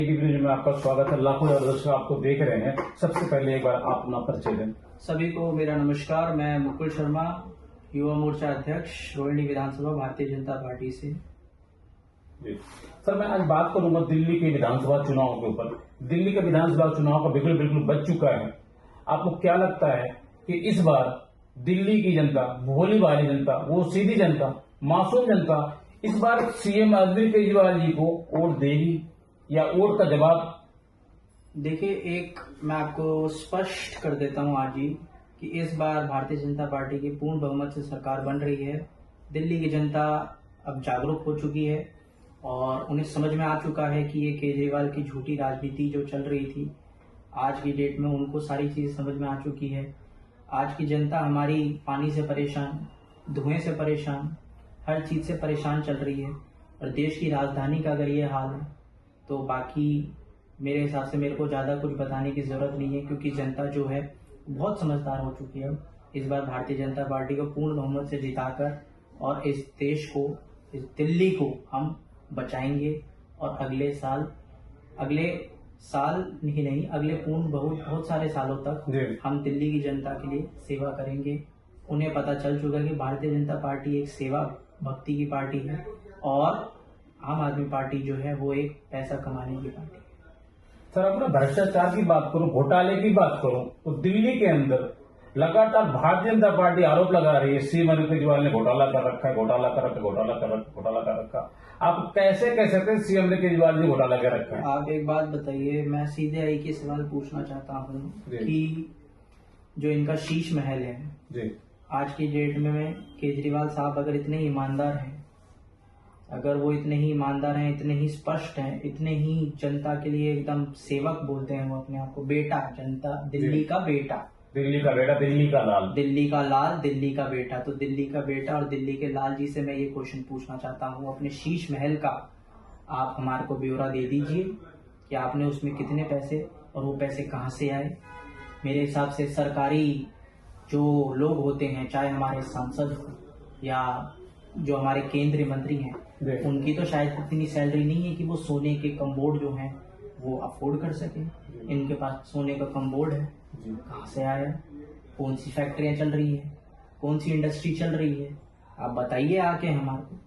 में आपका स्वागत है। लाखों दर्शक आपको देख रहे हैं। सबसे पहले एक बार आप अपना परिचय दें। सभी को मेरा नमस्कार। मैं मुकुल शर्मा, युवा मोर्चा अध्यक्ष, रोहिणी विधानसभा, भारतीय जनता पार्टी से। जी सर, मैं आज बात करूंगा दिल्ली के विधानसभा चुनाव के ऊपर। दिल्ली के विधानसभा चुनाव का बिल्कुल बच चुका है। आपको क्या लगता है कि इस बार दिल्ली की जनता, भोली भाली जनता, वो सीधी जनता, मासूम जनता, इस बार सीएम अरविंद केजरीवाल जी को वोट देगी या वोट का जवाब? देखिए, एक मैं आपको स्पष्ट कर देता हूं आज ही कि इस बार भारतीय जनता पार्टी की पूर्ण बहुमत से सरकार बन रही है। दिल्ली की जनता अब जागरूक हो चुकी है और उन्हें समझ में आ चुका है कि ये केजरीवाल की झूठी राजनीति जो चल रही थी, आज की डेट में उनको सारी चीज समझ में आ चुकी है। आज की जनता हमारी पानी से परेशान, धुएं से परेशान, हर चीज से परेशान चल रही है। और देश की राजधानी का अगर ये हाल है तो बाकी मेरे हिसाब से मेरे को ज़्यादा कुछ बताने की ज़रूरत नहीं है, क्योंकि जनता जो है बहुत समझदार हो चुकी है। इस बार भारतीय जनता पार्टी को पूर्ण बहुमत से जिताकर और इस देश को, इस दिल्ली को हम बचाएंगे और अगले साल ही नहीं, अगले पूर्ण बहुत सारे सालों तक हम दिल्ली की जनता के लिए सेवा करेंगे। उन्हें पता चल चुका है कि भारतीय जनता पार्टी एक सेवा भक्ति की पार्टी है और आम आदमी पार्टी जो है वो एक पैसा कमाने की पार्टी है। सर, अपना भ्रष्टाचार की बात करूं, घोटाले की बात करूं, तो दिल्ली के अंदर लगातार भारतीय जनता पार्टी आरोप लगा रही है सीएम अरविंद केजरीवाल ने घोटाला कर रखा है, घोटाला कर रखा। आप कैसे कह सकते हैं सीएम ने केजरीवाल जी घोटाला कर रखा है? आप एक बात बताइए, मैं सीधे एक ही सवाल पूछना चाहता हूँ कि जो इनका शीश महल है जी, आज की डेट में केजरीवाल साहब अगर इतने ईमानदार हैं, अगर वो इतने ही ईमानदार हैं, इतने ही स्पष्ट हैं, इतने ही जनता के लिए एकदम सेवक बोलते हैं वो अपने आप को, बेटा जनता, दिल्ली का बेटा, दिल्ली का बेटा, दिल्ली का लाल, दिल्ली का लाल, दिल्ली का बेटा, तो दिल्ली का बेटा और दिल्ली के लाल जी से मैं ये क्वेश्चन पूछना चाहता हूँ, अपने शीश महल का आप हमारे को ब्यौरा दे दीजिए कि आपने उसमें कितने पैसे और वो पैसे कहाँ से आए। मेरे हिसाब से सरकारी जो लोग होते हैं, चाहे हमारे सांसद हो या जो हमारे केंद्रीय मंत्री हैं, उनकी तो शायद इतनी सैलरी नहीं है कि वो सोने के कमबोर्ड जो हैं वो अफोर्ड कर सके। इनके पास सोने का कमबोर्ड है, कहाँ से आया, कौन सी फैक्ट्रियां चल रही है, कौन सी इंडस्ट्री चल रही है, आप बताइए आके हमारे को।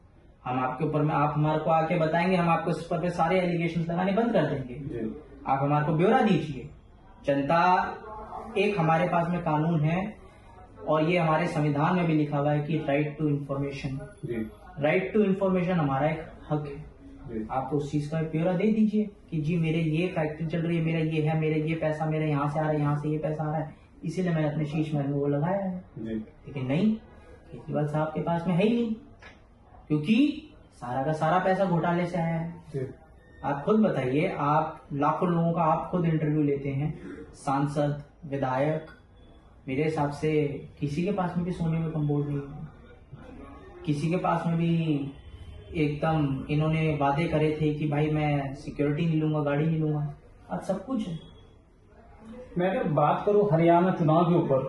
हम आपके ऊपर में, आप हमारे को आके बताएंगे, हम आपको इस पर पे सारे एलिगेशन लगाने बंद कर देंगे। आप हमारे को ब्यौरा दीजिए। जनता, एक हमारे पास में कानून है और ये हमारे संविधान में भी लिखा हुआ है कि right to information, right to information हमारा एक हक है। आप उस चीज का ब्यौरा दे दीजिए कि जी मेरे ये फैक्ट्री चल रही है, मेरा ये है, मेरे ये पैसा मेरा यहाँ से आ रहा है, यहाँ से ये पैसा आ रहा है, इसीलिए मैंने अपने शीश महल में वो लगाया है। लेकिन नहीं, केजरीवाल साहब के पास में है ही नहीं, क्योंकि सारा का सारा पैसा घोटाले से आया है। आप खुद बताइए, आप लाखों लोगों का आप खुद इंटरव्यू लेते हैं, सांसद, विधायक, मेरे हिसाब से किसी के पास में भी सोने में कमबोर्ड नहीं है, किसी के पास में भी एकदम इन्होंने वादे करे थे कि भाई मैं सिक्योरिटी नहीं लूंगा, गाड़ी नहीं लूंगा, आज सब कुछ है। मैं अगर बात करूं हरियाणा चुनाव के ऊपर,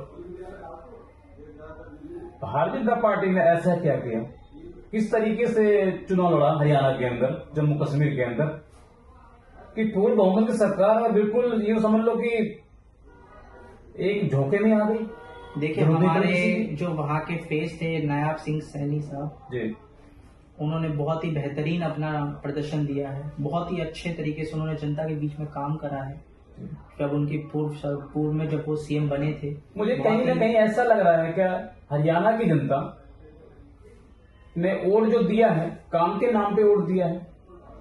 भारतीय जनता पार्टी ने ऐसा क्या किया, किस तरीके से चुनाव लड़ा हरियाणा के अंदर, जम्मू कश्मीर के अंदर, कि पूर्ण बहुमत की सरकार में बिल्कुल ये समझ लो कि एक झोंके में आ गई। देखिए, हमारे जो वहाँ के फेस थे नायब सिंह सैनी साहब जी, उन्होंने बहुत ही बेहतरीन अपना प्रदर्शन दिया है, बहुत ही अच्छे तरीके से उन्होंने जनता के बीच में काम करा है। जब उनकी पूर्व में जब वो सीएम बने थे, मुझे कहीं ना कहीं ऐसा लग रहा है क्या हरियाणा की जनता ने वोट जो दिया है, काम के नाम पे वोट दिया है?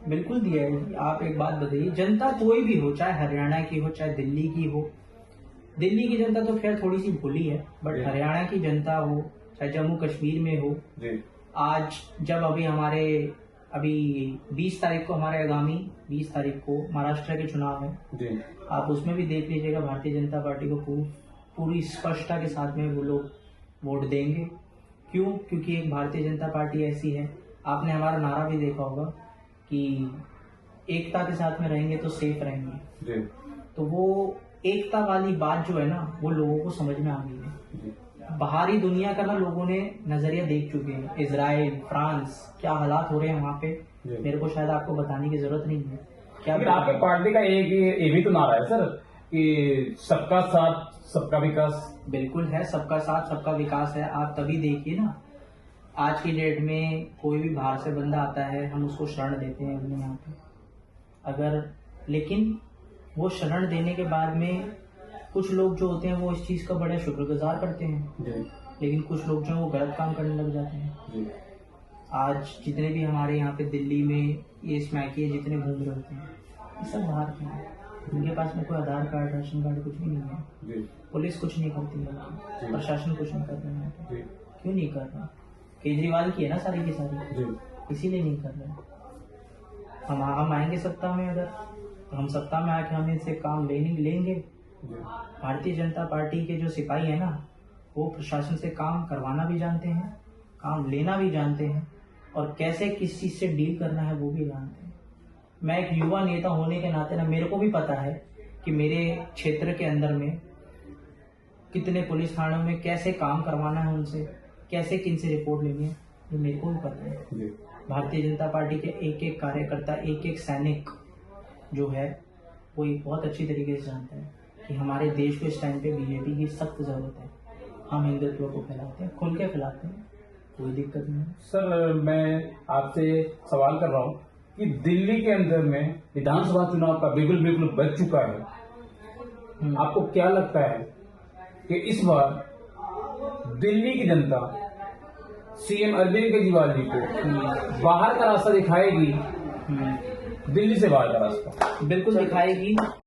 बिल्कुल दिया है। आप एक बात बताइए, जनता कोई भी हो, चाहे हरियाणा की हो, चाहे दिल्ली की हो, दिल्ली की जनता तो खैर थोड़ी सी भोली है, बट हरियाणा की जनता हो, चाहे जम्मू कश्मीर में हो, आज जब अभी 20 तारीख को हमारे आगामी 20 तारीख को महाराष्ट्र के चुनाव है, आप उसमें भी देख लीजिएगा भारतीय जनता पार्टी को पूरी स्पष्टता के साथ में वो लोग वोट देंगे। क्यों? क्योंकि एक भारतीय जनता पार्टी ऐसी है, आपने हमारा नारा भी देखा होगा कि एकता के साथ में रहेंगे तो सेफ रहेंगे। तो वो एकता वाली बात जो है ना, वो लोगों को समझ में आ गई है। बाहरी दुनिया का ना लोगों ने नजरिया देख चुके हैं, इजराइल, फ्रांस, क्या हालात हो रहे हैं वहाँ पे, मेरे को शायद आपको बताने की जरूरत नहीं है क्या लेकिन आपकी पार्टी का एक ये भी तो नारा है सर कि सबका साथ सबका विकास। बिल्कुल है, सबका साथ सबका विकास है। आप तभी देखिए ना, आज की डेट में कोई भी बाहर से बंदा आता है, हम उसको शरण देते हैं अपने यहाँ पे, अगर लेकिन वो शरण देने के बाद में कुछ लोग जो होते हैं वो इस चीज़ का बड़ा शुक्रगुजार करते हैं, लेकिन कुछ लोग जो हैं वो गलत काम करने लग जाते हैं। आज जितने भी हमारे यहाँ पे दिल्ली में ये स्मैकिए जितने घूम रहे होते हैं, ये सब बाहर के हैं, उनके पास में कोई आधार कार्ड राशन कार्ड कुछ भी नहीं है। पुलिस कुछ नहीं करती है, प्रशासन कुछ नहीं कर रहा है। क्यों नहीं कर रहा? केजरीवाल की है ना सारी की सारी, इसीलिए नहीं कर रहे। हम आएंगे सत्ता में, अगर तो हम सत्ता में आके हम इनसे काम लेंगे। भारतीय जनता पार्टी के जो सिपाही है ना, वो प्रशासन से काम करवाना भी जानते हैं, काम लेना भी जानते हैं, और कैसे किस चीज से डील करना है वो भी जानते हैं। मैं एक युवा नेता होने के नाते ना, मेरे को भी पता है कि मेरे क्षेत्र के अंदर में कितने पुलिस थानों में कैसे काम करवाना है उनसे, कैसे किन से रिपोर्ट लेनी है, ये मेरे को भी पता है। भारतीय जनता पार्टी के एक एक कार्यकर्ता, एक एक सैनिक जो है वो ये बहुत अच्छी तरीके से जानता है कि हमारे देश को इस टाइम पे बीजेपी की सख्त जरूरत है। हम हिंदुत्व को फैलाते हैं, खुल के फैलाते हैं, कोई दिक्कत नहीं है। सर मैं आपसे सवाल कर रहा हूँ कि दिल्ली के अंदर में विधानसभा चुनाव का बिल्कुल बच चुका है, आपको क्या लगता है कि इस बार दिल्ली की जनता सीएम अरविंद केजरीवाल जी को बाहर का रास्ता दिखाएगी, दिल्ली से बाहर का रास्ता? बिल्कुल दिखाएगी।